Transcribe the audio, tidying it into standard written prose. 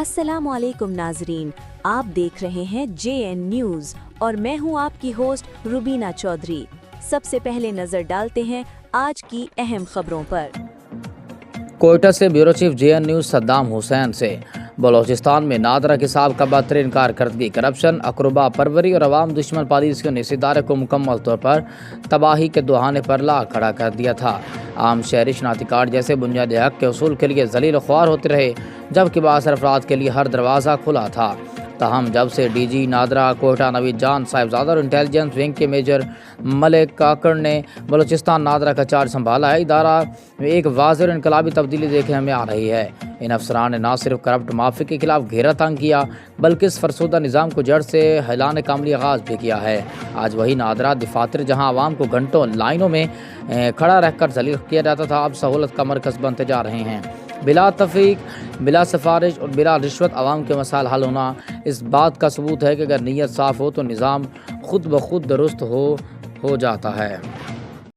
السلام علیکم ناظرین، آپ دیکھ رہے ہیں JN نیوز اور میں ہوں آپ کی ہوسٹ روبینہ چودھری۔ سب سے پہلے نظر ڈالتے ہیں آج کی اہم خبروں پر۔ کوئٹہ سے bureau chief JN news Saddam Hussein سے بلوچستان میں نادرہ کے سابقہ بدترین کارکردگی، کرپشن، اقربا پروری اور عوام دشمن پالیسیوں نے اس ادارے کو مکمل طور پر تباہی کے دہانے پر لا کھڑا کر دیا تھا۔ عام شہری شناختی کارڈ جیسے بنیادی حق کے حصول کے لیے ذلیل و خوار ہوتے رہے، جبکہ بااثر افراد کے لیے ہر دروازہ کھلا تھا۔ تاہم جب سے DG نادرہ کوئٹہ نوید جان صاحبزادہ اور انٹیلیجنس ونگ کے میجر ملک کاکڑ نے بلوچستان نادرہ کا چارج سنبھالا ہے، ادارہ میں ایک واضح اور انقلابی تبدیلی دیکھنے میں آ رہی ہے۔ ان افسران نے نہ صرف کرپٹ مافیا کے خلاف گھیرا تنگ کیا، بلکہ اس فرسودہ نظام کو جڑ سے ہلانے کا عملی آغاز بھی کیا ہے۔ آج وہی نادرہ دفاتر جہاں عوام کو گھنٹوں لائنوں میں کھڑا رہ کر ذلیل کیا جاتا تھا، اب سہولت کا مرکز بنتے جا رہے ہیں۔ بلا تفریق، بلا سفارش اور بلا رشوت عوام کے مسائل حل ہونا اس بات کا ثبوت ہے کہ اگر نیت صاف ہو تو نظام خود بخود درست ہو جاتا ہے۔